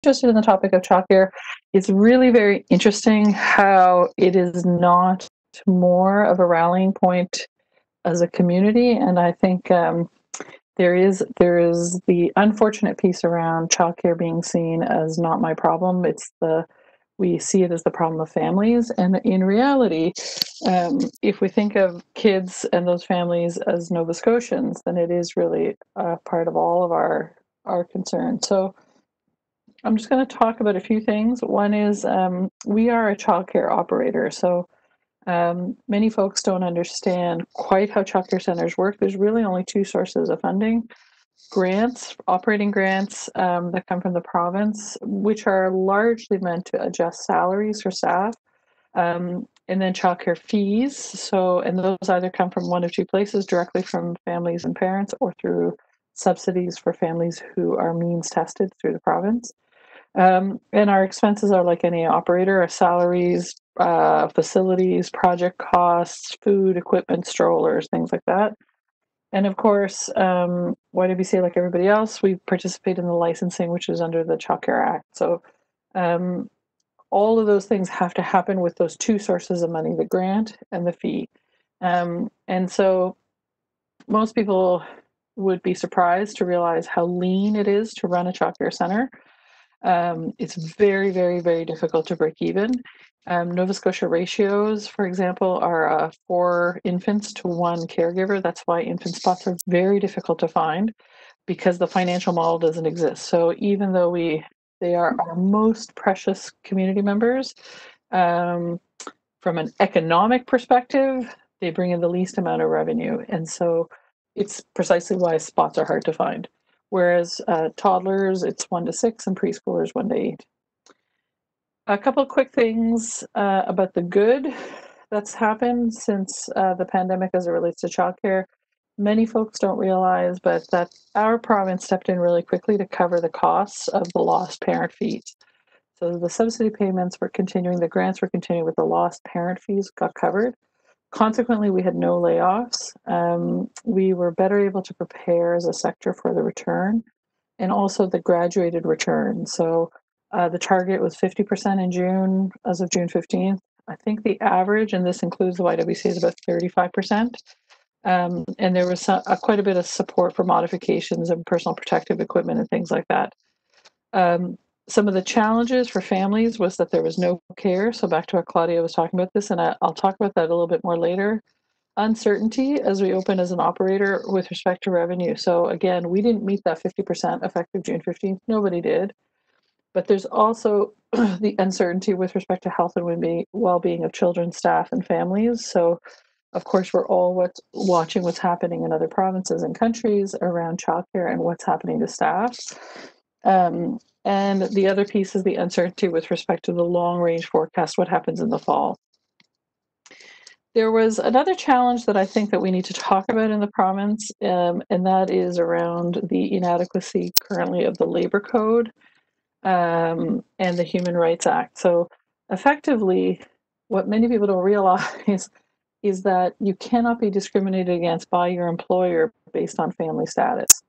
interested in the topic of childcare, it's really very interesting how it is not more of a rallying point as a community. And I think there is the unfortunate piece around childcare being seen as not my problem. We see it as the problem of families, and in reality, if we think of kids and those families as Nova Scotians, then it is really part of all of our concern. So I'm just going to talk about a few things. One is we are a childcare operator, so many folks don't understand quite how childcare centers work. There's really only two sources of funding: grants, operating grants that come from the province, which are largely meant to adjust salaries for staff, and then childcare fees. So, and those either come from one of two places: directly from families and parents, or through subsidies for families who are means tested through the province. And our expenses are like any operator: our salaries, facilities, project costs, food, equipment, strollers, things like that. And of course, YWCA, like everybody else, we participate in the licensing, which is under the Child Care Act. So um, all of those things have to happen with those two sources of money: the grant and the fee. And so most people would be surprised to realize how lean it is to run a child care center. It's very, very, very difficult to break even. Nova Scotia ratios, for example, are 4 infants to 1 caregiver. That's why infant spots are very difficult to find, because the financial model doesn't exist. So even though they are our most precious community members, um, from an economic perspective, they bring in the least amount of revenue. And so it's precisely why spots are hard to find. Whereas toddlers, it's 1 to 6, and preschoolers 1 to 8. A couple of quick things about the good that's happened since the pandemic as it relates to childcare. Many folks don't realize, but that our province stepped in really quickly to cover the costs of the lost parent fees. So the subsidy payments were continuing, the grants were continuing, with the lost parent fees got covered. Consequently, we had no layoffs. We were better able to prepare as a sector for the return, and also the graduated return. So the target was 50% in June, as of June 15th. I think the average, and this includes the YWC, is about 35%. And there was quite a bit of support for modifications of personal protective equipment and things like that. Um, some of the challenges for families was that there was no care. So back to what Claudia was talking about this, and I'll talk about that a little bit more later. Uncertainty as we open as an operator with respect to revenue. So again, we didn't meet that 50% effective June 15th. Nobody did. But there's also the uncertainty with respect to health and well-being of children, staff, and families. So of course, we're all watching what's happening in other provinces and countries around childcare and what's happening to staff. And the other piece is the uncertainty with respect to the long-range forecast, what happens in the fall. There was another challenge that I think that we need to talk about in the province, and that is around the inadequacy currently of the Labor Code and the Human Rights Act. So effectively, what many people don't realize is that you cannot be discriminated against by your employer based on family status.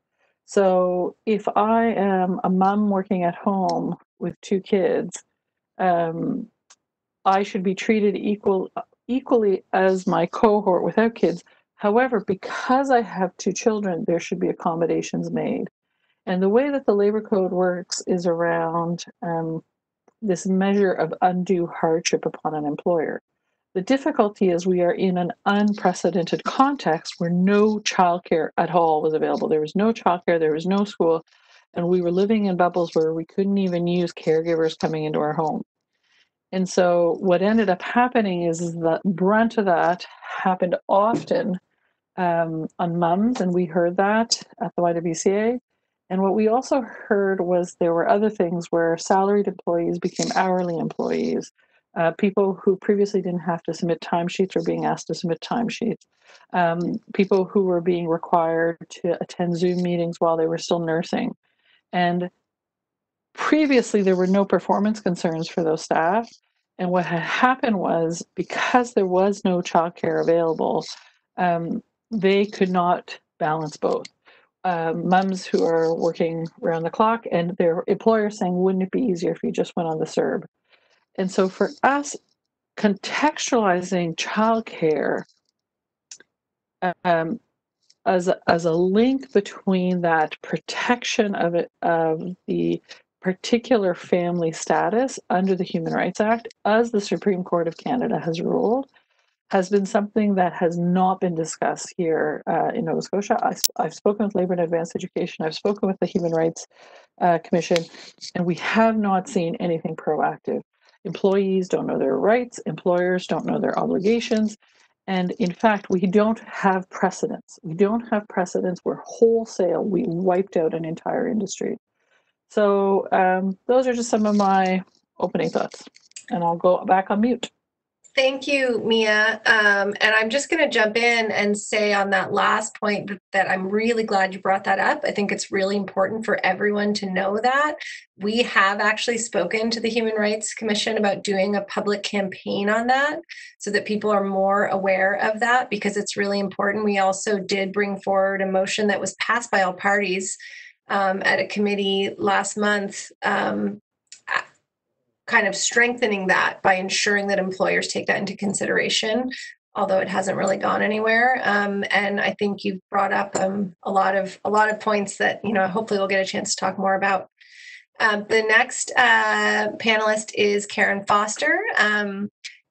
So if I am a mom working at home with 2 kids, um, I should be treated equally as my cohort without kids. However, because I have 2 children, there should be accommodations made. And the way that the labor code works is around this measure of undue hardship upon an employer. The difficulty is we are in an unprecedented context where no childcare at all was available. There was no childcare, there was no school, and we were living in bubbles where we couldn't even use caregivers coming into our home. And so what ended up happening is the brunt of that happened often on mums, and we heard that at the YWCA. And what we also heard was there were other things where salaried employees became hourly employees. People who previously didn't have to submit timesheets were being asked to submit timesheets. People who were being required to attend Zoom meetings while they were still nursing. And previously, there were no performance concerns for those staff. And what had happened was, because there was no childcare available, they could not balance both. mums who are working around the clock and their employer saying, wouldn't it be easier if you just went on the CERB? And so for us, contextualizing childcare as a link between that protection of it, of the particular family status under the Human Rights Act, as the Supreme Court of Canada has ruled, has been something that has not been discussed here in Nova Scotia. I've spoken with Labour and Advanced Education. I've spoken with the Human Rights Commission, and we have not seen anything proactive. Employees don't know their rights. Employers don't know their obligations. And in fact, we don't have precedents. We don't have precedents where wholesale we wiped out an entire industry. So those are just some of my opening thoughts. And I'll go back on mute. Thank you, Mia. And I'm just going to jump in and say on that last point that I'm really glad you brought that up. I think it's really important for everyone to know that. We have actually spoken to the Human Rights Commission about doing a public campaign on that so that people are more aware of that, because it's really important. We also did bring forward a motion that was passed by all parties at a committee last month, kind of strengthening that by ensuring that employers take that into consideration, although it hasn't really gone anywhere. And I think you've brought up a lot of points that, you know, hopefully we'll get a chance to talk more about. The next panelist is Karen Foster.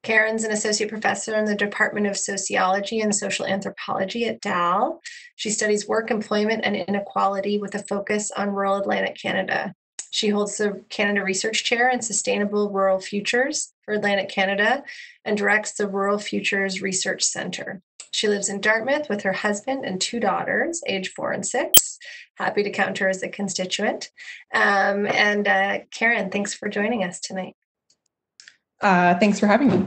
Karen's an associate professor in the Department of Sociology and Social Anthropology at DAL. She studies work, employment, and inequality with a focus on rural Atlantic Canada. She holds the Canada Research Chair in Sustainable Rural Futures for Atlantic Canada and directs the Rural Futures Research Centre. She lives in Dartmouth with her husband and 2 daughters, age 4 and 6. Happy to count her as a constituent. Karen, thanks for joining us tonight. Thanks for having me.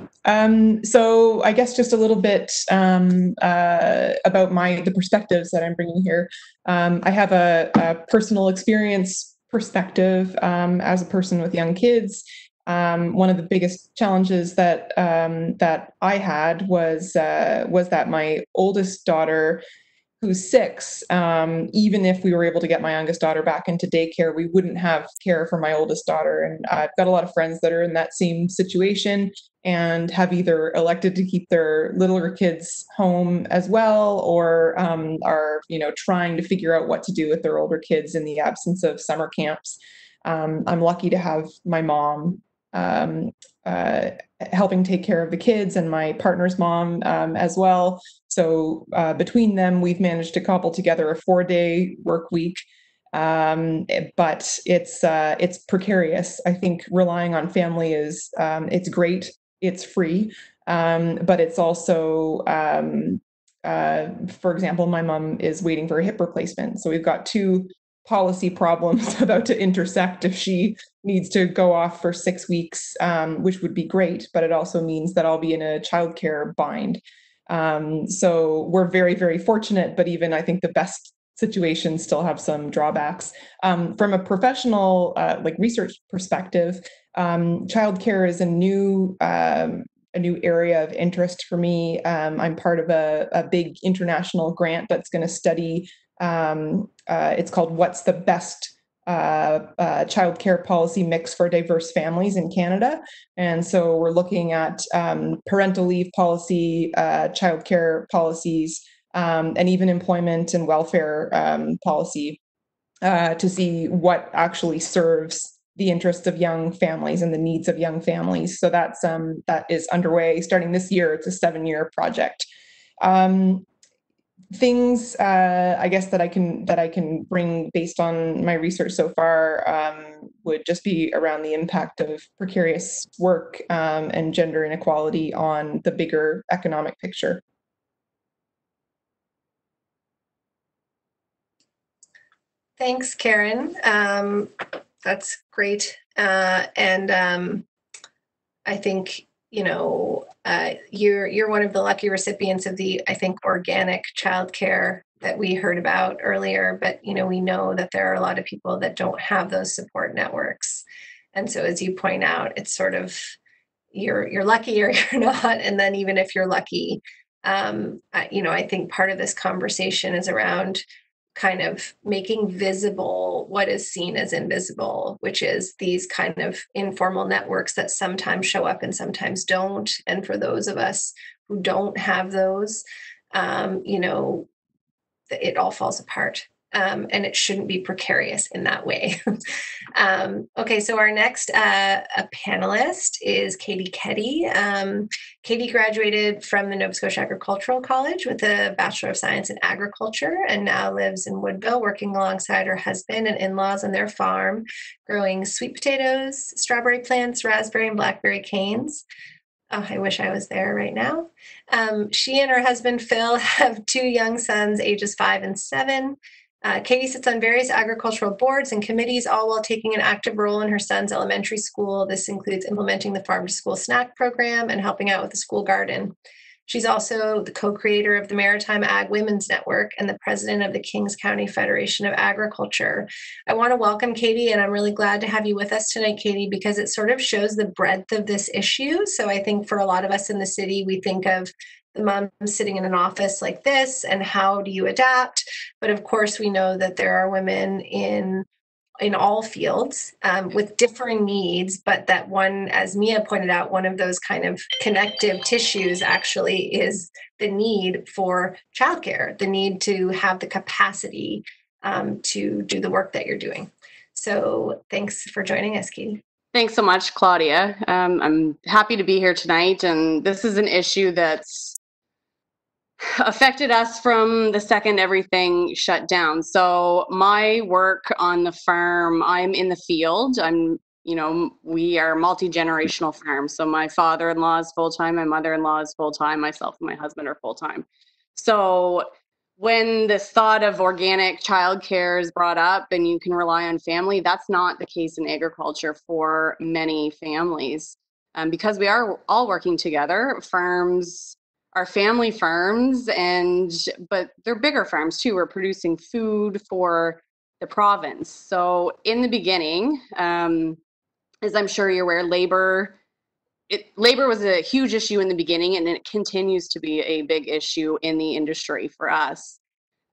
So I guess just a little bit about the perspectives that I'm bringing here. I have a personal experience perspective as a person with young kids. One of the biggest challenges that I had was that my oldest daughter, who's 6, even if we were able to get my youngest daughter back into daycare, we wouldn't have care for my oldest daughter. And I've got a lot of friends that are in that same situation and have either elected to keep their littler kids home as well, or are, you know, trying to figure out what to do with their older kids in the absence of summer camps. I'm lucky to have my mom helping take care of the kids, and my partner's mom as well. So between them, we've managed to cobble together a 4-day work week. But it's precarious. I think relying on family is it's great. It's free, but it's also, for example, my mom is waiting for a hip replacement. So we've got 2 policy problems about to intersect if she needs to go off for 6 weeks, which would be great, but it also means that I'll be in a childcare bind. So we're very, very fortunate, but even I think the best situations still have some drawbacks. From a professional, like research perspective, childcare is a new area of interest for me. I'm part of a big international grant that's going to study. It's called "What's the Best Childcare Policy Mix for Diverse Families in Canada?" And so we're looking at parental leave policy, childcare policies, and even employment and welfare policy to see what actually serves the interests of young families and the needs of young families. So that is underway starting this year. It's a 7-year project. Things I guess that I can bring based on my research so far would just be around the impact of precarious work and gender inequality on the bigger economic picture. Thanks, Karen. That's great. I think, you know, you're one of the lucky recipients of the, I think, organic childcare that we heard about earlier. But, you know, we know that there are a lot of people that don't have those support networks. And so, as you point out, it's sort of you're lucky or you're not. And then even if you're lucky, you know, I think part of this conversation is around kind of making visible what is seen as invisible, which is these kind of informal networks that sometimes show up and sometimes don't. And for those of us who don't have those, you know, it all falls apart. And it shouldn't be precarious in that way. Okay, so our next panelist is Katie Keddy. Katie graduated from the Nova Scotia Agricultural College with a Bachelor of Science in Agriculture and now lives in Woodville, working alongside her husband and in-laws on their farm, growing sweet potatoes, strawberry plants, raspberry and blackberry canes. Oh, I wish I was there right now. She and her husband, Phil, have 2 young sons, ages 5 and 7. Katie sits on various agricultural boards and committees, all while taking an active role in her son's elementary school. This includes implementing the farm to school snack program and helping out with the school garden. She's also the co-creator of the Maritime Ag Women's Network and the president of the Kings County Federation of Agriculture. I want to welcome Katie, and I'm really glad to have you with us tonight, Katie, because it sort of shows the breadth of this issue. So I think for a lot of us in the city, we think of the mom sitting in an office like this and how do you adapt? But of course, we know that there are women in all fields with differing needs, but that one, as Mia pointed out, one of those kind of connective tissues actually is the need for childcare, the need to have the capacity to do the work that you're doing. So thanks for joining us, Katie. Thanks so much, Claudia. I'm happy to be here tonight, and this is an issue that's affected us from the second everything shut down. So my work on the farm, I'm in the field. We are multi-generational farm. So my father-in-law is full-time, my mother-in-law is full-time, myself and my husband are full-time. So when this thought of organic childcare is brought up and you can rely on family, that's not the case in agriculture for many families. Because we are all working together, farms are family farms, but they're bigger farms too. We're producing food for the province. So in the beginning, as I'm sure you're aware, labor was a huge issue in the beginning, and it continues to be a big issue in the industry for us.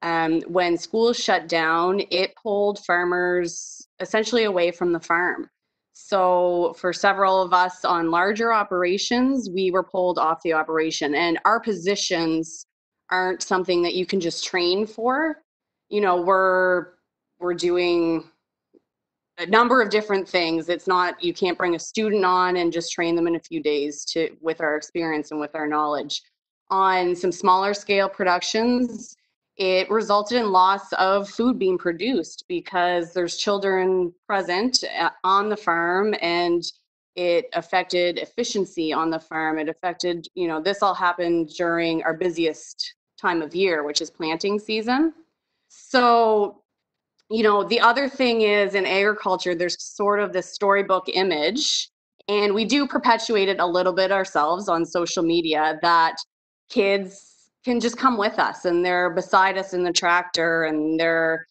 When schools shut down, it pulled farmers essentially away from the farm. So for several of us on larger operations, we were pulled off the operation, and our positions aren't something that you can just train for. You know, we're doing a number of different things. It's not, you can't bring a student on and just train them in a few days with our experience and with our knowledge. On some smaller scale productions, it resulted in loss of food being produced because there's children present on the farm, and it affected efficiency on the farm. It affected, this all happened during our busiest time of year, which is planting season. So, the other thing is in agriculture, there's sort of this storybook image, and we do perpetuate it a little bit ourselves on social media, that kids can just come with us and they're beside us in the tractor and they're,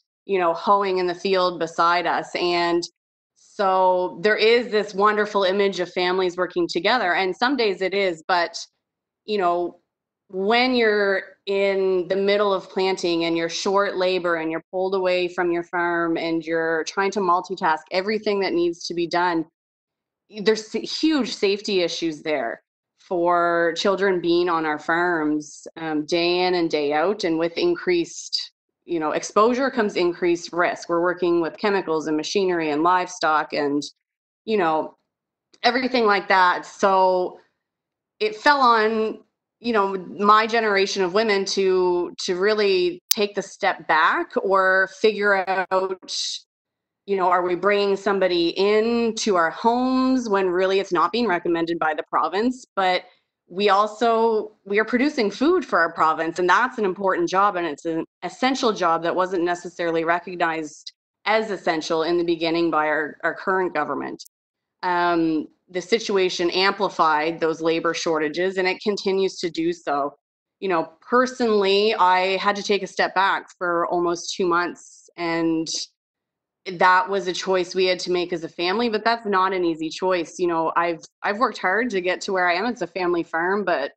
hoeing in the field beside us. And so there is this wonderful image of families working together, and some days it is, but, when you're in the middle of planting and you're short labor and you're pulled away from your farm and you're trying to multitask everything that needs to be done, there's huge safety issues there for children being on our farms day in and day out. And with increased, exposure comes increased risk. We're working with chemicals and machinery and livestock and, everything like that. So it fell on, my generation of women to really take the step back or figure out, are we bringing somebody into our homes when really it's not being recommended by the province? But we are producing food for our province, and that's an important job, and it's an essential job that wasn't necessarily recognized as essential in the beginning by our current government. The situation amplified those labor shortages, and it continues to do so. Personally, I had to take a step back for almost 2 months, and that was a choice we had to make as a family, but that's not an easy choice. I've worked hard to get to where I am. It's a family farm, but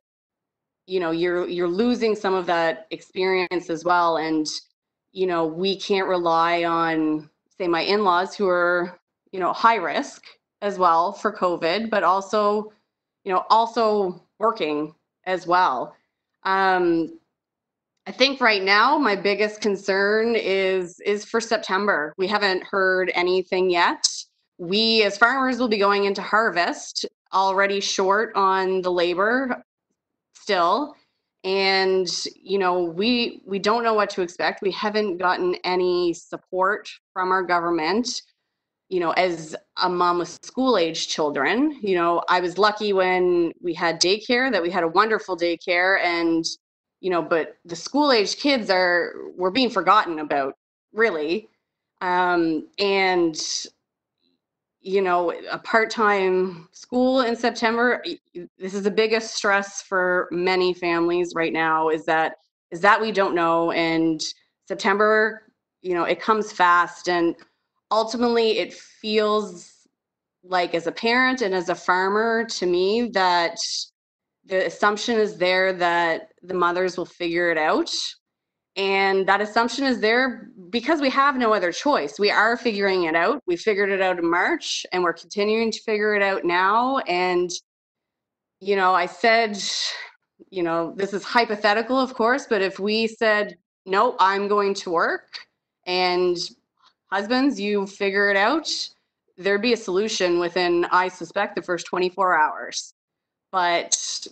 you're losing some of that experience as well. And we can't rely on, say, my in-laws who are, high risk as well for COVID, but also, also working as well. I think right now my biggest concern is for September. We haven't heard anything yet. We as farmers will be going into harvest already short on the labor still. And we don't know what to expect. We haven't gotten any support from our government. As a mom with school age children, I was lucky when we had daycare, that we had a wonderful daycare, and but the school age kids were being forgotten about, really. And a part-time school in September, this is the biggest stress for many families right now, is that we don't know. And September, it comes fast, and ultimately it feels like, as a parent and as a farmer, to me, that the assumption is there that the mothers will figure it out. And that assumption is there because we have no other choice. We are figuring it out. We figured it out in March, and we're continuing to figure it out now. And, I said, this is hypothetical, of course, but if we said, no, I'm going to work, and husbands, you figure it out, there'd be a solution within, I suspect, the first 24 hours. But,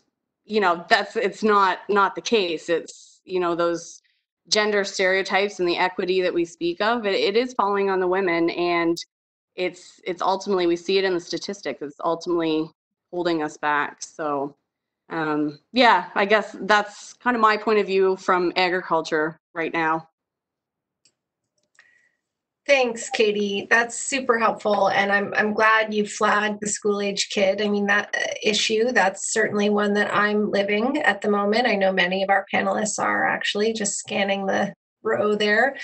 it's not the case. It's, those gender stereotypes and the equity that we speak of, it is falling on the women, and it's ultimately, we see it in the statistics, it's ultimately holding us back. So yeah, I guess that's kind of my point of view from agriculture right now. Thanks, Katie. That's super helpful, and I'm glad you flagged the school age kid. I mean, that issue, that's certainly one that I'm living at the moment. I know many of our panelists are actually just scanning the row there.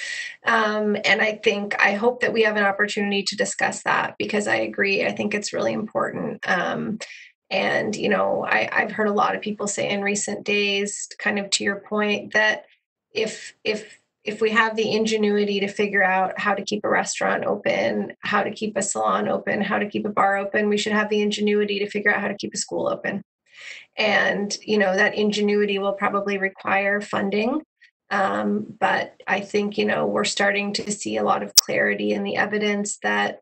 And I hope that we have an opportunity to discuss that, because I agree. I think it's really important. And, I've heard a lot of people say in recent days, kind of to your point, that if we have the ingenuity to figure out how to keep a restaurant open, how to keep a salon open, how to keep a bar open, we should have the ingenuity to figure out how to keep a school open. And, that ingenuity will probably require funding. But I think, we're starting to see a lot of clarity in the evidence that,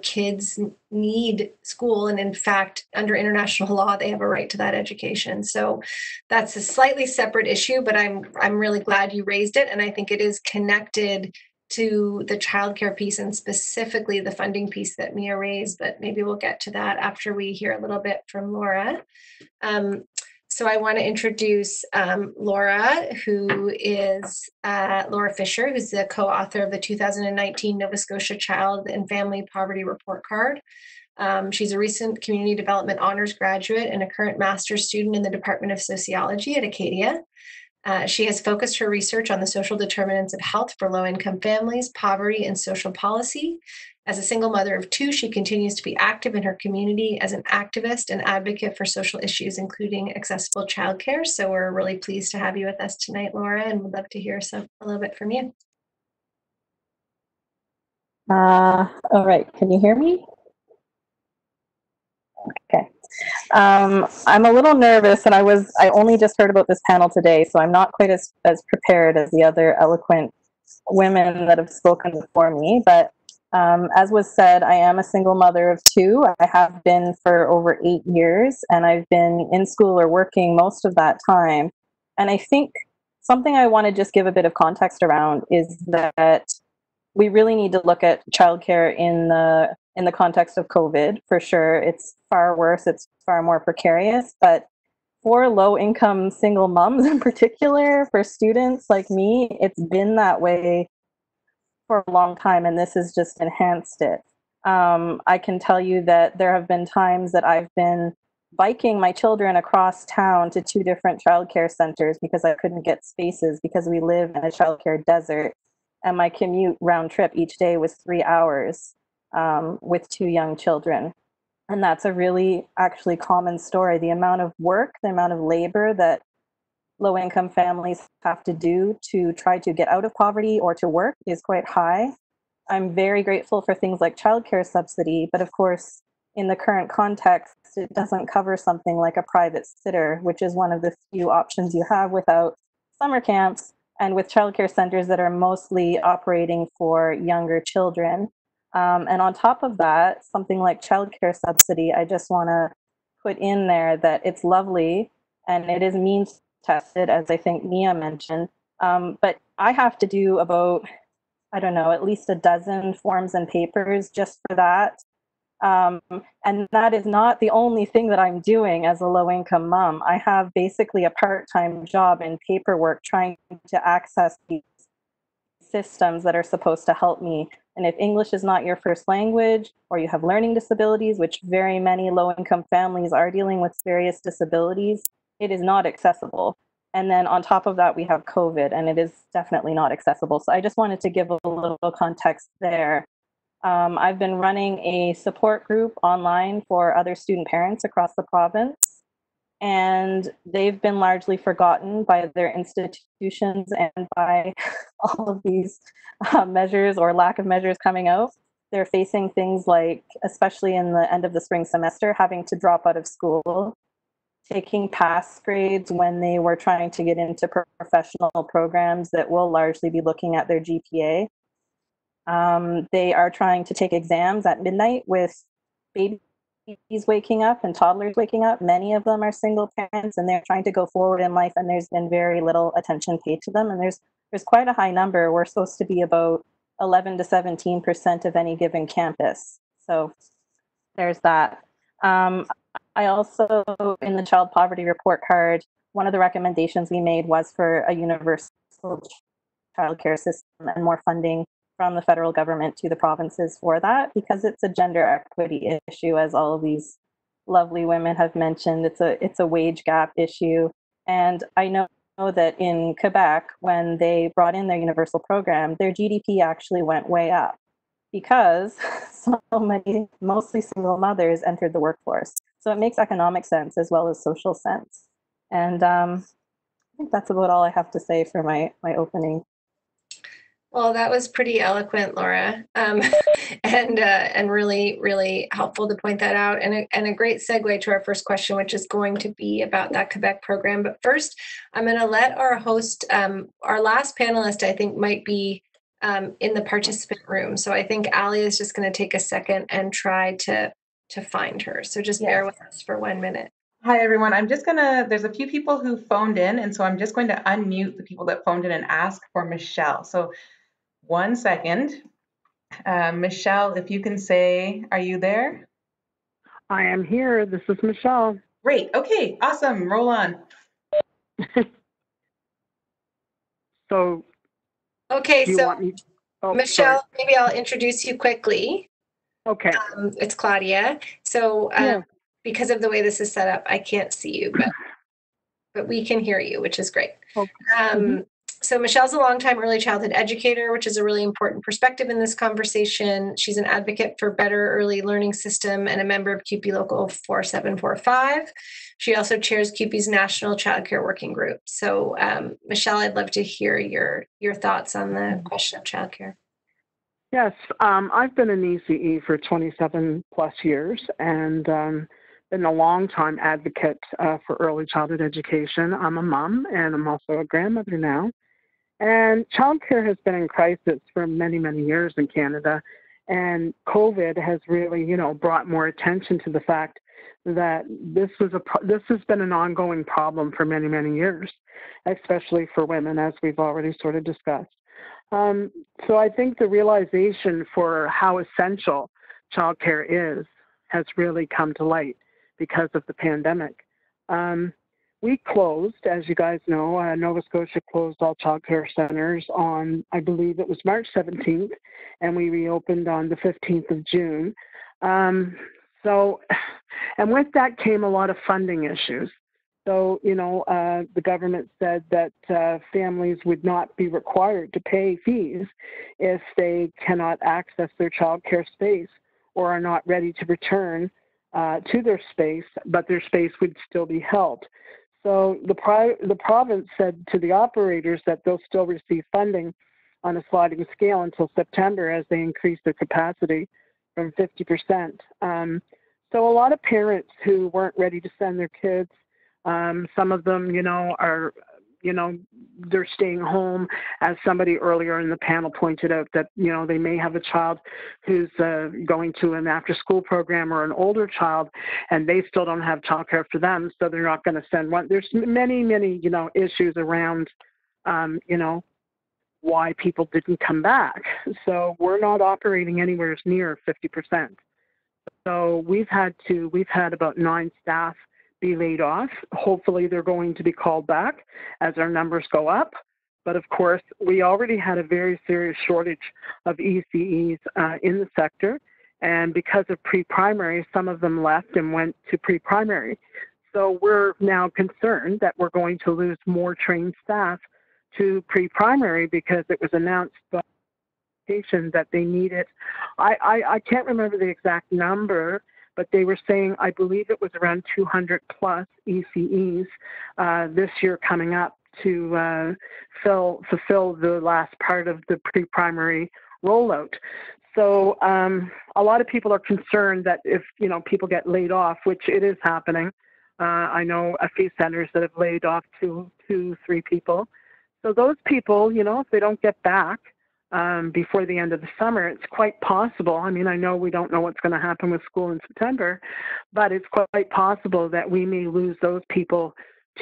kids need school. And in fact, under international law, they have a right to that education. So that's a slightly separate issue, but I'm really glad you raised it. And I think it is connected to the childcare piece, and specifically the funding piece that Mia raised, but maybe we'll get to that after we hear a little bit from Laura. So I want to introduce Laura, who is Laura Fisher, who's the co-author of the 2019 Nova Scotia Child and Family Poverty Report Card. She's a recent Community Development Honors graduate and a current master's student in the Department of Sociology at Acadia. She has focused her research on the social determinants of health for low-income families, poverty, and social policy. As a single mother of two, she continues to be active in her community as an activist and advocate for social issues, including accessible childcare. So we're really pleased to have you with us tonight, Laura, and would love to hear a little bit from you. All right, can you hear me? Okay. I'm a little nervous, and I only just heard about this panel today, so I'm not quite as prepared as the other eloquent women that have spoken before me, but as was said, I am a single mother of two. I have been for over 8 years, and I've been in school or working most of that time. And I think something I want to just give a bit of context around is that we really need to look at childcare in the context of COVID, for sure. It's far worse, it's far more precarious, but for low-income single moms in particular, for students like me, it's been that way for a long time, and this has just enhanced it. I can tell you that there have been times that I've been biking my children across town to 2 different childcare centers because I couldn't get spaces, because we live in a childcare desert, and my commute round trip each day was 3 hours with 2 young children. And that's a really actually common story. The amount of work, the amount of labor that low-income families have to do to try to get out of poverty or to work is quite high. I'm very grateful for things like childcare subsidy, but of course, in the current context, it doesn't cover something like a private sitter, which is one of the few options you have without summer camps and with childcare centers that are mostly operating for younger children. And on top of that, something like childcare subsidy, I just want to put in there that it's lovely and it is means tested, as I think Mia mentioned. But I have to do about, I don't know, at least a dozen forms and papers just for that. And that is not the only thing that I'm doing as a low income mom. I have basically a part time job in paperwork trying to access these systems that are supposed to help me. And if English is not your first language, or you have learning disabilities, which very many low income families are dealing with various disabilities, it is not accessible. And then on top of that, we have COVID, and it is definitely not accessible. So I just wanted to give a little context there. I've been running a support group online for other student parents across the province, and they've been largely forgotten by their institutions and by all of these measures or lack of measures coming out. They're facing things like, especially in the end of the spring semester, having to drop out of school, taking pass grades when they were trying to get into professional programs that will largely be looking at their GPA. They are trying to take exams at midnight with babies waking up and toddlers waking up. Many of them are single parents and they're trying to go forward in life, and there's been very little attention paid to them. And there's quite a high number. We're supposed to be about 11 to 17% of any given campus. So there's that. I also, in the child poverty report card, one of the recommendations we made was for a universal childcare system and more funding from the federal government to the provinces for that, because it's a gender equity issue, as all of these lovely women have mentioned. It's a wage gap issue. And I know that in Quebec, when they brought in their universal program, their GDP actually went way up because so many, mostly single mothers, entered the workforce. So it makes economic sense as well as social sense. And I think that's about all I have to say for my opening. Well, that was pretty eloquent, Laura, and really, really helpful to point that out, and a great segue to our first question, which is going to be about that Quebec program. But first, I'm going to let our host, our last panelist, I think, might be in the participant room. So I think Ali is just going to take a second and try to find her. So just bear with us for 1 minute. Hi, everyone. There's a few people who phoned in, and so I'm just going to unmute the people that phoned in and ask for Michelle. So 1 second. Michelle, if you can say, are you there? I am here. This is Michelle. Great. Okay, awesome. Roll on. So, okay, so Michelle, sorry. maybe I'll introduce you quickly. Okay. It's Claudia. So because of the way this is set up, I can't see you, but we can hear you, which is great. Okay. So Michelle's a longtime early childhood educator, which is a really important perspective in this conversation. She's an advocate for better early learning system and a member of CUPE Local 4745. She also chairs CUPE's National Childcare Working Group. So Michelle, I'd love to hear your thoughts on the question of childcare. Yes, I've been an ECE for 27 plus years and been a long-time advocate for early childhood education. I'm a mom and I'm also a grandmother now. And childcare has been in crisis for many, many years in Canada. And COVID has really, brought more attention to the fact that this has been an ongoing problem for many, many years, especially for women, as we've already sort of discussed. So I think the realization for how essential childcare is has really come to light because of the pandemic. We closed, as you guys know, Nova Scotia closed all childcare centers on, I believe it was March 17th, and we reopened on the 15th of June. And with that came a lot of funding issues. So, the government said that families would not be required to pay fees if they cannot access their childcare space or are not ready to return to their space, but their space would still be held. So the province said to the operators that they'll still receive funding on a sliding scale until September as they increase their capacity from 50%. So a lot of parents who weren't ready to send their kids, some of them, are, they're staying home. As somebody earlier in the panel pointed out that, they may have a child who's going to an after-school program or an older child, and they still don't have childcare for them, so they're not going to send one. There's many, issues around, why people didn't come back. So we're not operating anywhere near 50%. So we've had about 9 staff be laid off. Hopefully they're going to be called back as our numbers go up. But of course, we already had a very serious shortage of ECEs in the sector. And because of pre-primary, some of them left and went to pre-primary. So we're now concerned that we're going to lose more trained staff to pre-primary because it was announced by that they needed. I can't remember the exact number, but they were saying, I believe it was around 200 plus ECEs this year coming up to fulfill the last part of the pre-primary rollout. So a lot of people are concerned that if people get laid off, which it is happening. I know a few centers that have laid off 2, 3 people. So those people, if they don't get back before the end of the summer, it's quite possible. I mean, I know we don't know what's going to happen with school in September, but it's quite possible that we may lose those people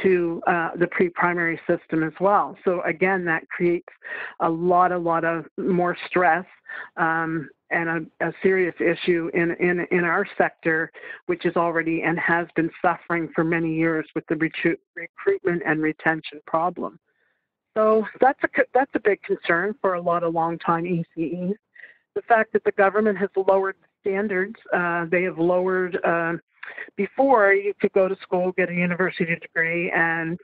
to the pre-primary system as well. So again, that creates a lot of more stress and a serious issue in our sector, which is already and has been suffering for many years with the recruitment and retention problem. So that's a big concern for a lot of long-time ECEs. The fact that the government has lowered the standards, they have lowered, before you could go to school, get a university degree and,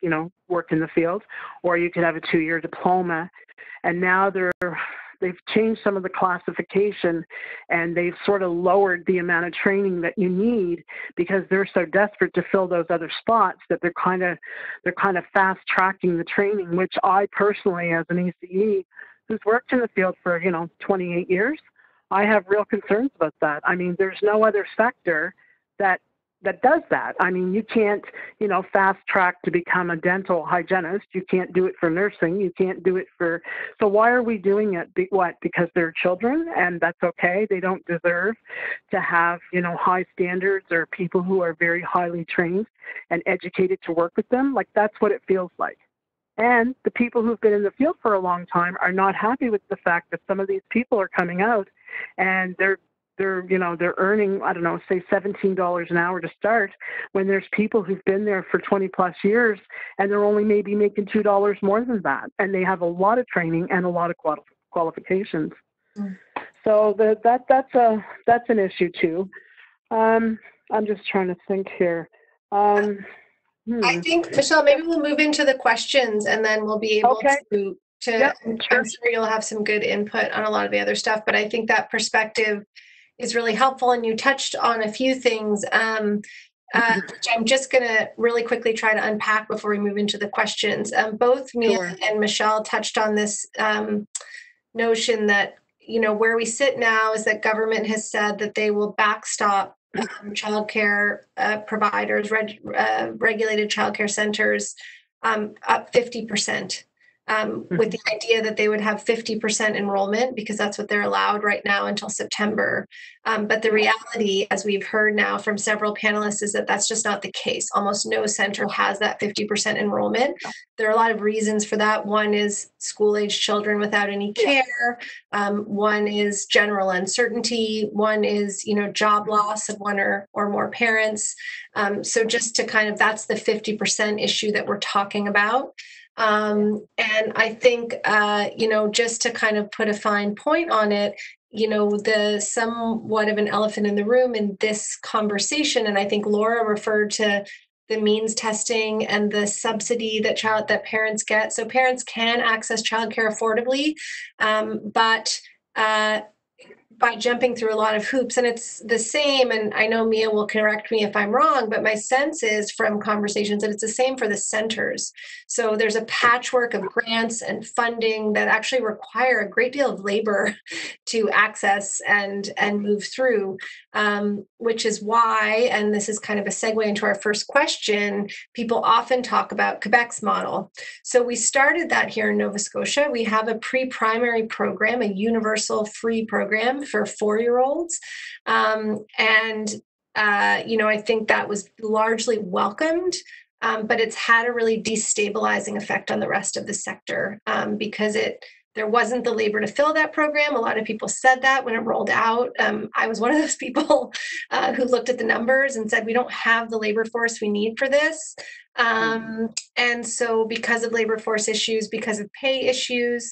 work in the field, or you could have a 2-year diploma. And now they've changed some of the classification and they've sort of lowered the amount of training that you need because they're so desperate to fill those other spots that they're kind of fast tracking the training, which I personally, as an ECE who's worked in the field for, 28 years, I have real concerns about that. I mean, there's no other sector that does that. I mean, you can't, fast track to become a dental hygienist. You can't do it for nursing. You can't do it for, so why are we doing it? Because they're children and that's okay. They don't deserve to have, high standards or people who are very highly trained and educated to work with them. Like that's what it feels like. And the people who've been in the field for a long time are not happy with the fact that some of these people are coming out and they're earning, I don't know, say $17 an hour to start when there's people who've been there for 20 plus years and they're only maybe making $2 more than that. And they have a lot of training and a lot of qualifications. Mm. So that's an issue too. I'm just trying to think here. I think, Michelle, maybe we'll move into the questions and then we'll be able to yep, I'm sure you'll have some good input on a lot of the other stuff, but I think that perspective is really helpful. And you touched on a few things, which I'm just going to really quickly try to unpack before we move into the questions. Both Mia and Michelle touched on this notion that, where we sit now is that government has said that they will backstop childcare providers, regulated childcare centers up 50%. With the idea that they would have 50% enrollment because that's what they're allowed right now until September. But the reality, as we've heard now from several panelists, is that that's just not the case. Almost no center has that 50% enrollment. There are a lot of reasons for that. One is school-age children without any care. One is general uncertainty. One is, job loss of one or more parents. So just to that's the 50% issue that we're talking about. And I think, just to put a fine point on it, the somewhat of an elephant in the room in this conversation, and I think Laura referred to the means testing and the subsidy that parents get. So parents can access childcare affordably, but by jumping through a lot of hoops, and it's the same, and I know Mia will correct me if I'm wrong, but my sense is from conversations that it's the same for the centers. So there's a patchwork of grants and funding that actually require a great deal of labor to access and move through, which is why, and this is kind of a segue into our first question, people often talk about Quebec's model. So we started that here in Nova Scotia. We have a pre-primary program, a universal free program for 4-year-olds. I think that was largely welcomed, but it's had a really destabilizing effect on the rest of the sector because there wasn't the labor to fill that program. A lot of people said that when it rolled out. I was one of those people who looked at the numbers and said, we don't have the labor force we need for this. And so because of labor force issues, because of pay issues,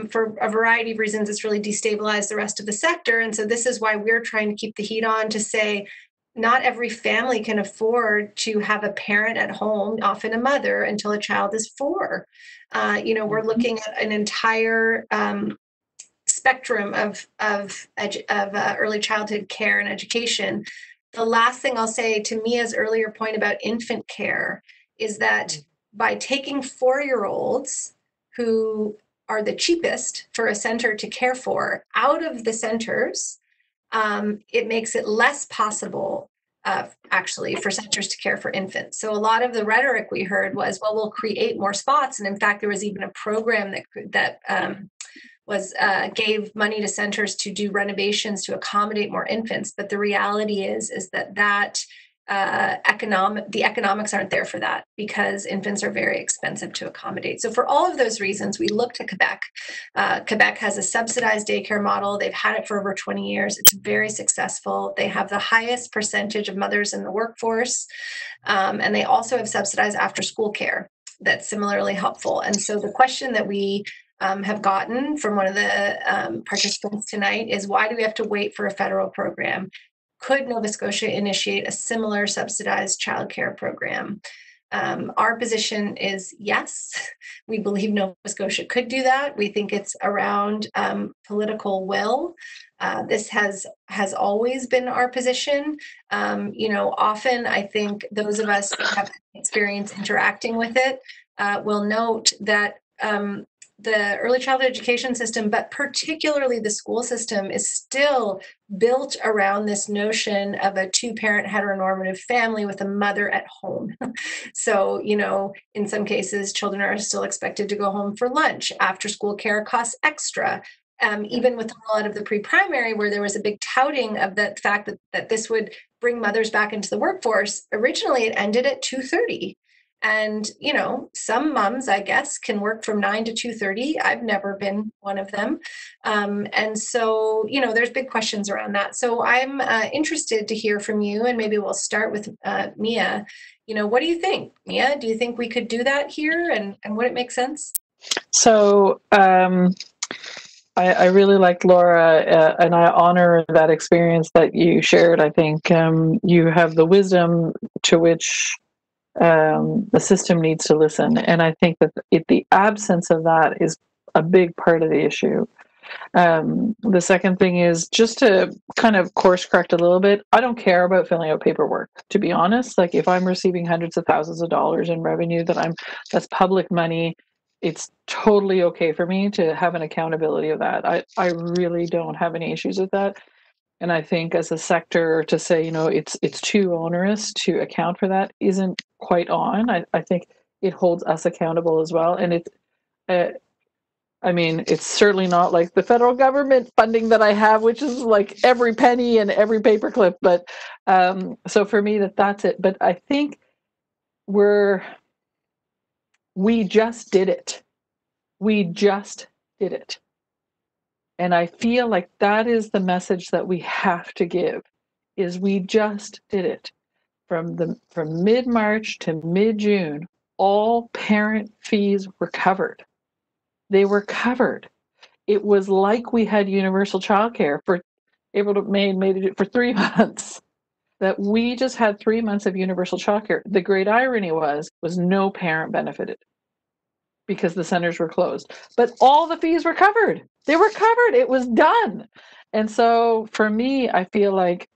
for a variety of reasons, it's really destabilized the rest of the sector. And so this is why we're trying to keep the heat on to say, not every family can afford to have a parent at home, often a mother, until a child is 4. We're looking at an entire spectrum of early childhood care and education. The last thing I'll say to Mia's earlier point about infant care is that by taking 4-year-olds who are the cheapest for a center to care for out of the centers, it makes it less possible actually for centers to care for infants. So a lot of the rhetoric we heard was, well, we'll create more spots. And in fact, there was even a program that gave money to centers to do renovations to accommodate more infants. But the reality is that the economics aren't there for that because infants are very expensive to accommodate. So for all of those reasons, we looked at Quebec. Quebec has a subsidized daycare model. They've had it for over 20 years. It's very successful. They have the highest percentage of mothers in the workforce. And they also have subsidized after-school care that's similarly helpful. And so the question that we have gotten from one of the participants tonight is, why do we have to wait for a federal program? Could Nova Scotia initiate a similar subsidized childcare program? Our position is yes. We believe Nova Scotia could do that. We think it's around political will. This has always been our position. Often I think those of us that have experience interacting with it will note that the early childhood education system, but particularly the school system, is still built around this notion of a 2-parent heteronormative family with a mother at home. So, in some cases, children are still expected to go home for lunch. After school care costs extra. Even with the rollout of the pre-primary, where there was a big touting of the fact that this would bring mothers back into the workforce, originally it ended at 2:30. And, some moms, I guess, can work from 9 to 2:30. I've never been one of them. And so, there's big questions around that. So I'm interested to hear from you, and maybe we'll start with Mia. What do you think, Mia? Do you think we could do that here, and would it make sense? So I really like Laura, and I honor that experience that you shared. I think you have the wisdom to which the system needs to listen. And I think that the absence of that is a big part of the issue. The second thing is just to kind of course correct a little bit. I don't care about filling out paperwork, to be honest. Like, if I'm receiving hundreds of thousands of dollars in revenue that's public money, it's totally okay for me to have an accountability of that. I really don't have any issues with that. And I think as a sector to say, it's too onerous to account for that isn't quite on. I think it holds us accountable as well. And it's certainly not like the federal government funding that I have, which is like every penny and every paperclip. But so for me, that's it. But I think we just did it. We just did it. And I feel like that is the message that we have to give, is we just did it. From mid-March to mid-June, all parent fees were covered. They were covered. It was like we had universal childcare for April to May and May to June for 3 months. That we just had 3 months of universal childcare. The great irony was no parent benefited because the centers were closed. But all the fees were covered. They were covered. It was done. And so for me, I feel like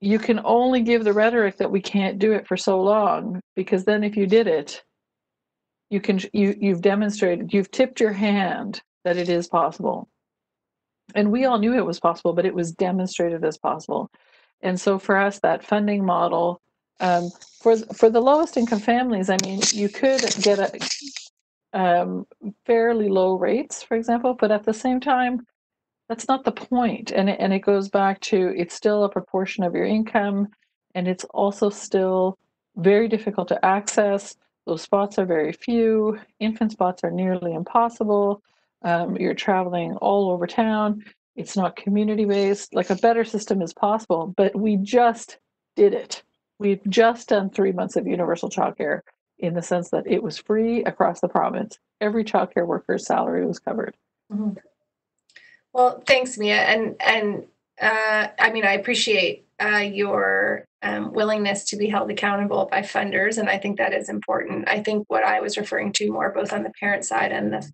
you can only give the rhetoric that we can't do it for so long, because then if you did it, you've demonstrated, you've tipped your hand that it is possible. And we all knew it was possible, but it was demonstrated as possible. And so for us, that funding model, for the lowest income families, I mean, you could get fairly low rates, for example, but at the same time, that's not the point. And it goes back to, it's still a proportion of your income, and it's also still very difficult to access. Those spots are very few. Infant spots are nearly impossible. You're traveling all over town. It's not community based. Like, a better system is possible, but we just did it. We've just done 3 months of universal childcare, in the sense that it was free across the province. Every childcare worker's salary was covered. Mm-hmm. Well, thanks, Mia. And I mean, I appreciate your willingness to be held accountable by funders, and I think that is important. I think what I was referring to more, both on the parent side and the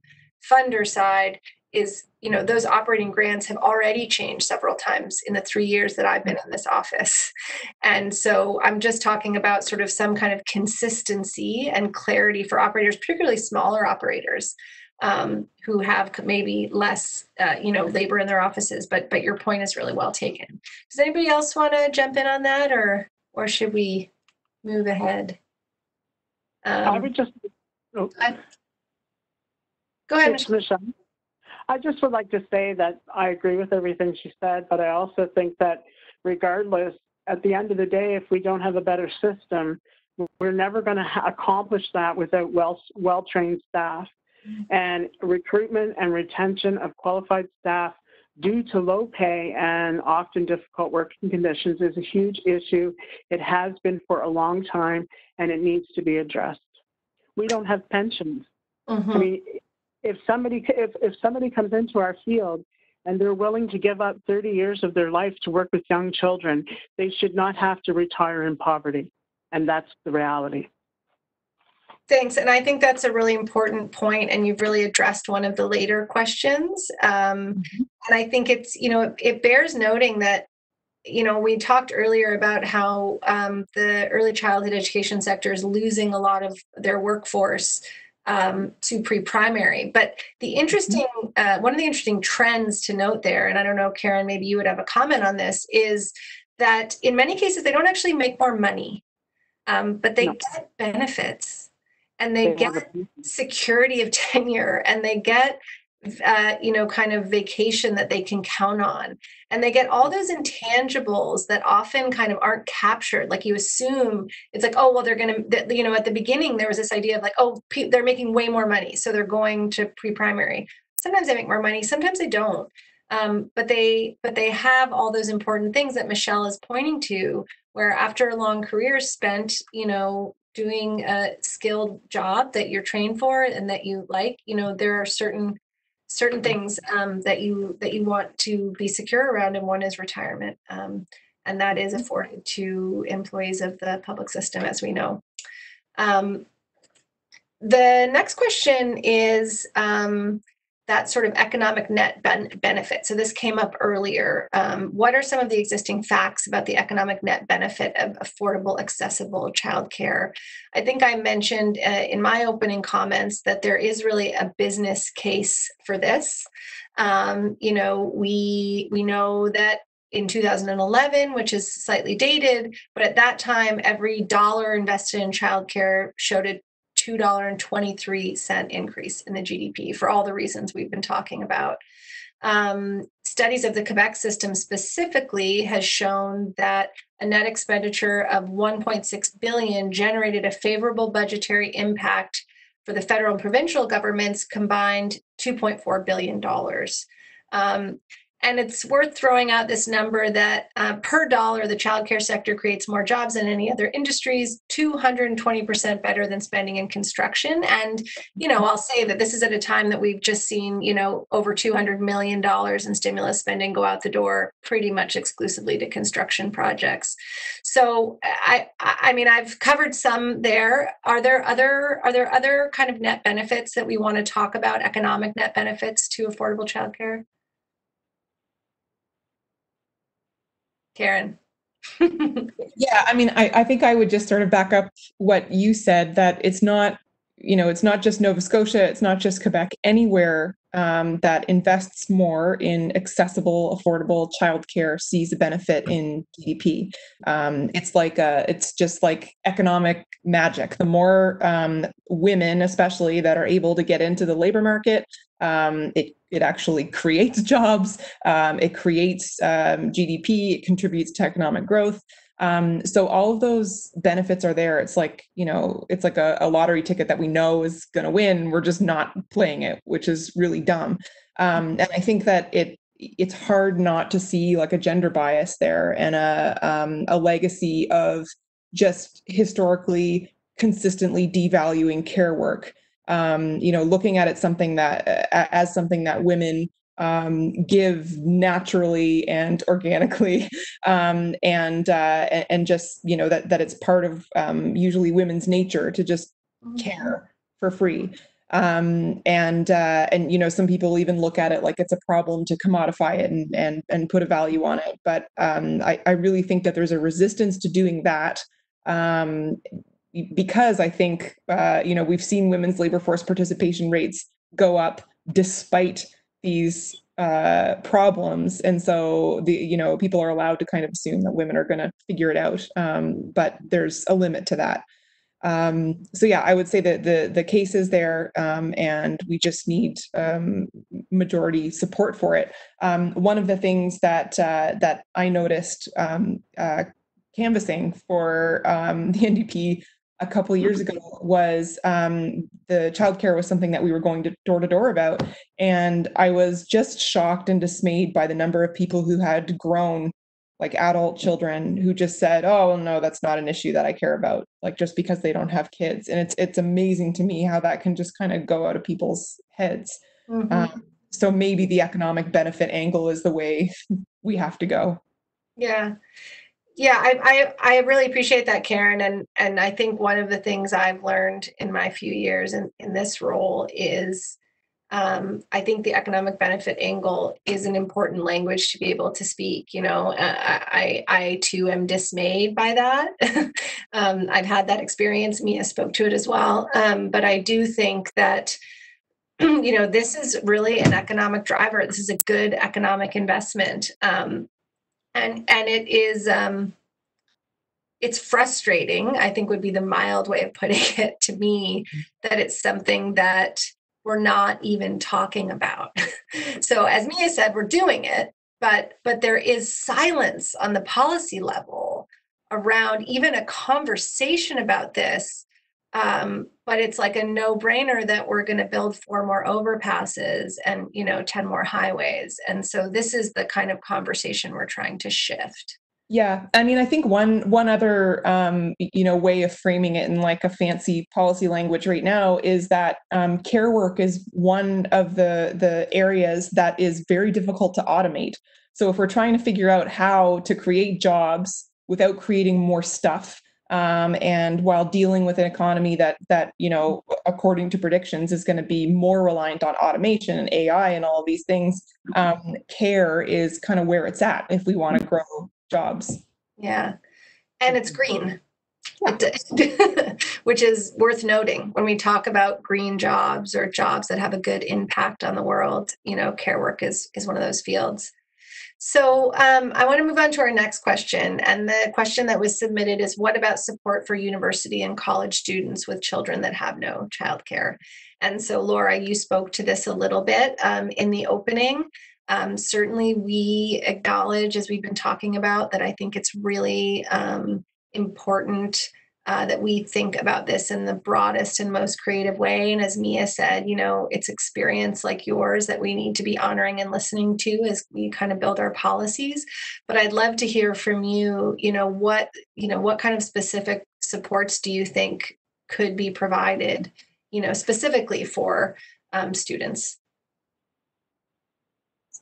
funder side, is, you know, those operating grants have already changed several times in the 3 years that I've been in this office. And so I'm just talking about sort of some kind of consistency and clarity for operators, particularly smaller operators, who have maybe less, labor in their offices. But your point is really well taken. Does anybody else want to jump in on that, or should we move ahead? I would just Go ahead, Michelle. I just would like to say that I agree with everything she said, but I also think that regardless, at the end of the day, if we don't have a better system, we're never going to accomplish that without well-trained staff. And recruitment and retention of qualified staff due to low pay and often difficult working conditions is a huge issue. It has been for a long time, and it needs to be addressed. We don't have pensions. Mm-hmm. I mean, if somebody comes into our field and they're willing to give up 30 years of their life to work with young children, they should not have to retire in poverty. And that's the reality. Thanks. And I think that's a really important point, and you've really addressed one of the later questions. And I think it's, it bears noting that, we talked earlier about how the early childhood education sector is losing a lot of their workforce to pre-primary. But the interesting, one of the interesting trends to note there, and I don't know, Karen, maybe you would have a comment on this, is that in many cases, they don't actually make more money, but they get benefits. And they get security of tenure, and they get, kind of vacation that they can count on. And they get all those intangibles that often kind of aren't captured. Like, you assume it's like, oh, well, they're going to, at the beginning, there was this idea of like, oh, they're making way more money, so they're going to pre-primary. Sometimes they make more money, sometimes they don't. But they have all those important things that Michelle is pointing to, where after a long career spent, doing a skilled job that you're trained for and that you like, there are certain things that you want to be secure around, and one is retirement, and that is afforded to employees of the public system, as we know. The next question is that sort of economic net benefit. So this came up earlier. What are some of the existing facts about the economic net benefit of affordable, accessible childcare? I think I mentioned in my opening comments that there is really a business case for this. We know that in 2011, which is slightly dated, but at that time, every dollar invested in childcare showed a $2.23 increase in the GDP, for all the reasons we've been talking about. Studies of the Quebec system specifically has shown that a net expenditure of $1.6 billion generated a favorable budgetary impact for the federal and provincial governments combined $2.4 billion. And it's worth throwing out this number that per dollar, the childcare sector creates more jobs than any other industries, 220% better than spending in construction. And, I'll say that this is at a time that we've just seen, over $200 million in stimulus spending go out the door pretty much exclusively to construction projects. So I mean, I've covered some there. Are there other kind of net benefits that we want to talk about, economic net benefits to affordable childcare? Karen. Yeah, I mean, I think I would just sort of back up what you said, that it's not, it's not just Nova Scotia, it's not just Quebec, anywhere that invests more in accessible, affordable childcare sees a benefit in GDP. It's just like economic magic. The more women, especially, that are able to get into the labor market, it actually creates jobs, it creates GDP, it contributes to economic growth. So all of those benefits are there. It's like, it's like a lottery ticket that we know is going to win. We're just not playing it, which is really dumb. And I think that it's hard not to see like a gender bias there, and a legacy of just historically consistently devaluing care work. Looking at it as something that women give naturally and organically, and just that it's part of usually women's nature to just care for free. And some people even look at it like it's a problem to commodify it and put a value on it. But I really think that there's a resistance to doing that. Because I think, we've seen women's labor force participation rates go up despite these problems. And so people are allowed to kind of assume that women are going to figure it out. But there's a limit to that. So yeah, I would say that the case is there, and we just need majority support for it. One of the things that I noticed canvassing for the NDP a couple of years ago was the childcare was something that we were going to door about. And I was just shocked and dismayed by the number of people who had grown, like adult children, who just said, oh, no, that's not an issue that I care about, like just because they don't have kids. And it's amazing to me how that can just kind of go out of people's heads. Mm-hmm. So maybe the economic benefit angle is the way we have to go. Yeah. Yeah, I really appreciate that, Karen. And I think one of the things I've learned in my few years in this role is I think the economic benefit angle is an important language to be able to speak. I too am dismayed by that. I've had that experience. Mia spoke to it as well. But I do think that this is really an economic driver. This is a good economic investment. And it is, it's frustrating, I think would be the mild way of putting it to me, that it's something that we're not even talking about. So as Mia said, we're doing it, but there is silence on the policy level around even a conversation about this. But it's like a no-brainer that we're going to build 4 more overpasses and 10 more highways. And so this is the kind of conversation we're trying to shift. Yeah, I mean, I think one other way of framing it in like a fancy policy language right now is that care work is one of the areas that is very difficult to automate. So if we're trying to figure out how to create jobs without creating more stuff, and while dealing with an economy that according to predictions is going to be more reliant on automation and AI and all of these things, care is kind of where it's at if we want to grow jobs. Yeah, and it's green, which is worth noting when we talk about green jobs or jobs that have a good impact on the world. Care work is one of those fields. So I want to move on to our next question. And the question that was submitted is, what about support for university and college students with children that have no childcare? And so, Laura, you spoke to this a little bit in the opening. Certainly, we acknowledge, as we've been talking about, that I think it's really important that we think about this in the broadest and most creative way. And as Mia said, it's experience like yours that we need to be honoring and listening to as we kind of build our policies. But I'd love to hear from you, what kind of specific supports do you think could be provided, specifically for students?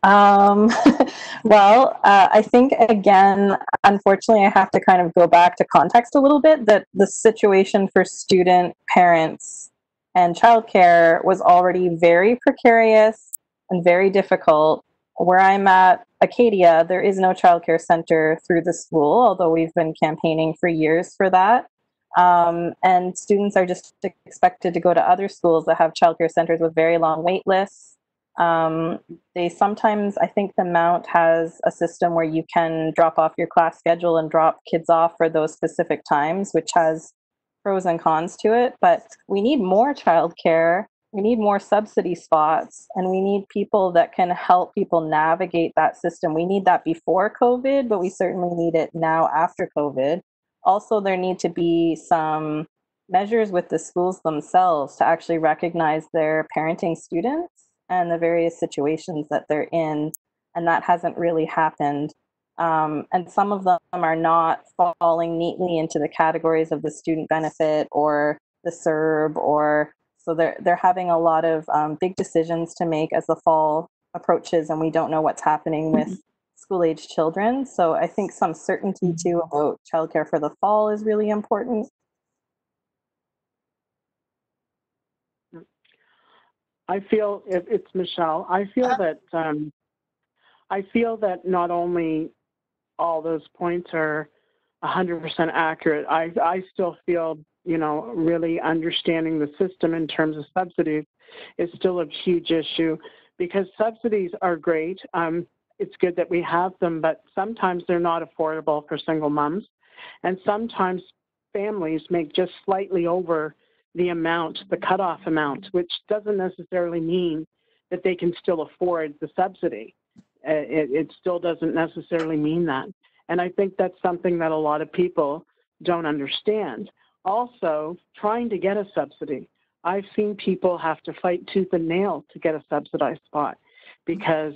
Well, I think, again, unfortunately, I have to kind of go back to context a little bit, that the situation for student parents and childcare was already very precarious and very difficult. Where I'm at, Acadia, there is no childcare center through the school, although we've been campaigning for years for that. And students are just expected to go to other schools that have childcare centers with very long wait lists. They sometimes, I think the Mount has a system where you can drop off your class schedule and drop kids off for those specific times, which has pros and cons to it. But we need more childcare, we need more subsidy spots, and we need people that can help people navigate that system. We need that before COVID, but we certainly need it now after COVID. Also, there need to be some measures with the schools themselves to actually recognize their parenting students and the various situations that they're in, and that hasn't really happened. And some of them are not falling neatly into the categories of the student benefit or the CERB, or so they're having a lot of big decisions to make as the fall approaches, and we don't know what's happening with school-age children. So I think some certainty too about childcare for the fall is really important. I feel, it's Michelle, I feel that not only all those points are 100% accurate, I still feel, really understanding the system in terms of subsidies is still a huge issue, because subsidies are great. It's good that we have them, but sometimes they're not affordable for single moms. And sometimes families make just slightly over the amount, the cutoff amount, which doesn't necessarily mean that they can still afford the subsidy. It still doesn't necessarily mean that. And I think that's something that a lot of people don't understand. Also, trying to get a subsidy. I've seen people have to fight tooth and nail to get a subsidized spot, because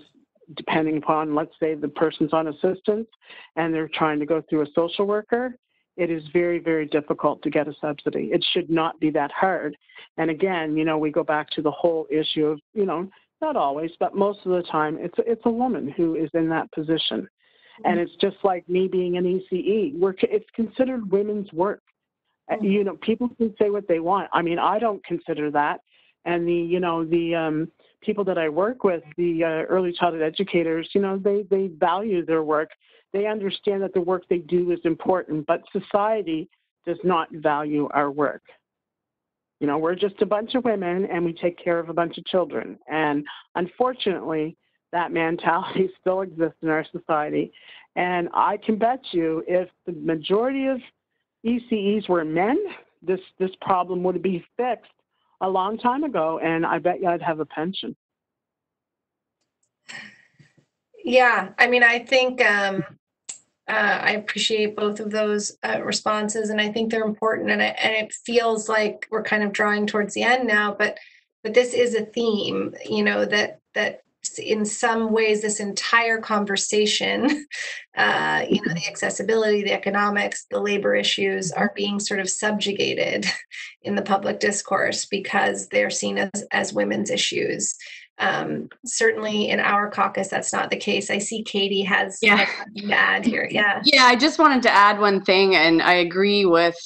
depending upon, let's say the person's on assistance and they're trying to go through a social worker, it is very, very difficult to get a subsidy. It should not be that hard. And again, we go back to the whole issue of, not always, but most of the time, it's a woman who is in that position. And it's just like me being an ECE. It's considered women's work. People can say what they want. I mean, I don't consider that. And the people that I work with, the early childhood educators, they value their work. They understand that the work they do is important, but society does not value our work. We're just a bunch of women and we take care of a bunch of children. And unfortunately, that mentality still exists in our society. And I can bet you if the majority of ECEs were men, this problem would be fixed a long time ago, and I bet you I'd have a pension. Yeah, I mean, I think I appreciate both of those responses, and I think they're important. And it feels like we're kind of drawing towards the end now, but this is a theme, that in some ways this entire conversation, the accessibility, the economics, the labor issues are being sort of subjugated in the public discourse because they're seen as women's issues. Certainly in our caucus, that's not the case. I see Katie has something to add here. Yeah. Yeah, I just wanted to add one thing, and I agree with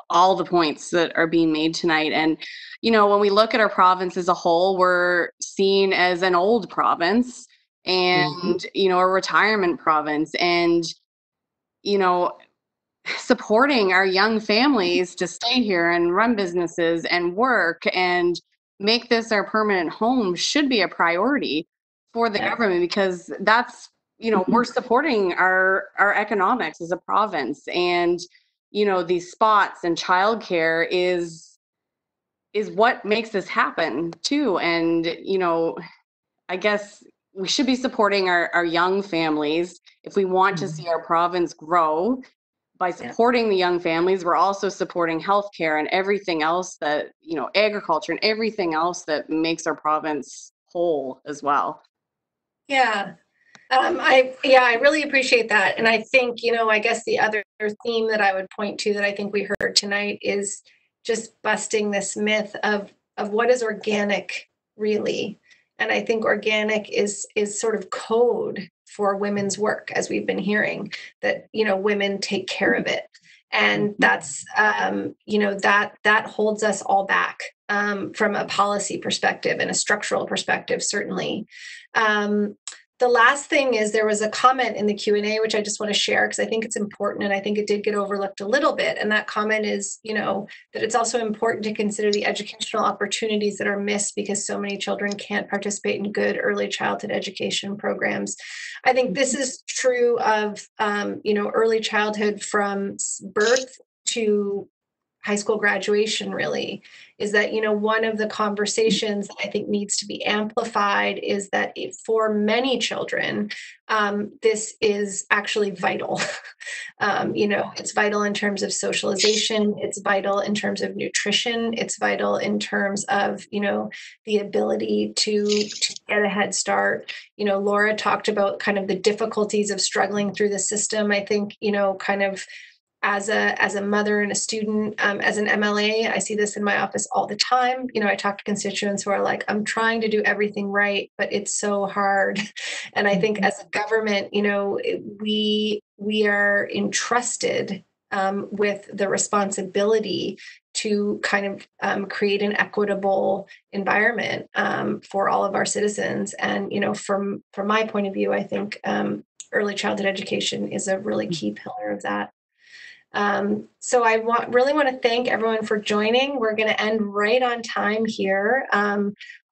all the points that are being made tonight. And, when we look at our province as a whole, we're seen as an old province and, a retirement province. And, supporting our young families to stay here and run businesses and work and make this our permanent home should be a priority for the government, because that's, we're supporting our economics as a province. And, these spots and childcare is what makes this happen too. And, I guess we should be supporting our young families if we want to see our province grow. by supporting the young families, we're also supporting healthcare and everything else that, agriculture and everything else that makes our province whole as well. Yeah. I really appreciate that. And I think, I guess the other theme that I would point to that I think we heard tonight is just busting this myth of what is organic really. And I think organic is sort of code for women's work, as we've been hearing, that, women take care of it. And that's, that holds us all back from a policy perspective and a structural perspective, certainly. The last thing is there was a comment in the Q&A, which I just want to share because I think it's important and I think it did get overlooked a little bit. And that comment is, that it's also important to consider the educational opportunities that are missed because so many children can't participate in good early childhood education programs. I think this is true of, early childhood from birth to high school graduation, really, is that, one of the conversations that I think needs to be amplified is that for many children, this is actually vital. It's vital in terms of socialization. It's vital in terms of nutrition. It's vital in terms of, the ability to get a head start. Laura talked about kind of the difficulties of struggling through the system. I think, kind of as a mother and a student, as an MLA, I see this in my office all the time. I talk to constituents who are like, I'm trying to do everything right, but it's so hard. And I think as a government, we are entrusted with the responsibility to kind of create an equitable environment for all of our citizens. And, from my point of view, I think early childhood education is a really key pillar of that. So I really want to thank everyone for joining. We're going to end right on time here.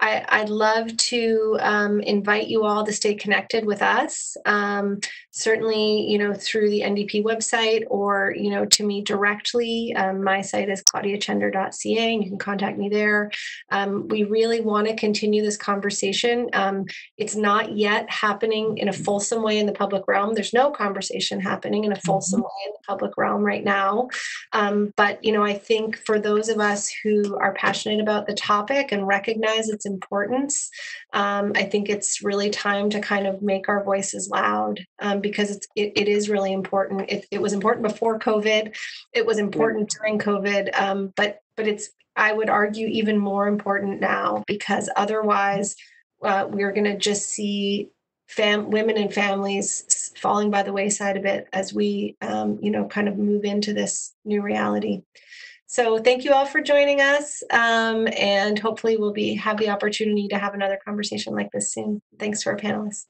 I'd love to invite you all to stay connected with us. Certainly, through the NDP website or, to me directly. My site is claudiachender.ca and you can contact me there. We really want to continue this conversation. It's not yet happening in a fulsome way in the public realm. There's no conversation happening in a fulsome way in the public realm right now. But, I think for those of us who are passionate about the topic and recognize its importance, I think it's really time to kind of make our voices loud because it is really important. It was important before COVID. It was important during COVID. But it's, I would argue, even more important now because otherwise we're going to just see women and families falling by the wayside a bit as we, kind of move into this new reality. So thank you all for joining us. And hopefully we'll have the opportunity to have another conversation like this soon. Thanks to our panelists.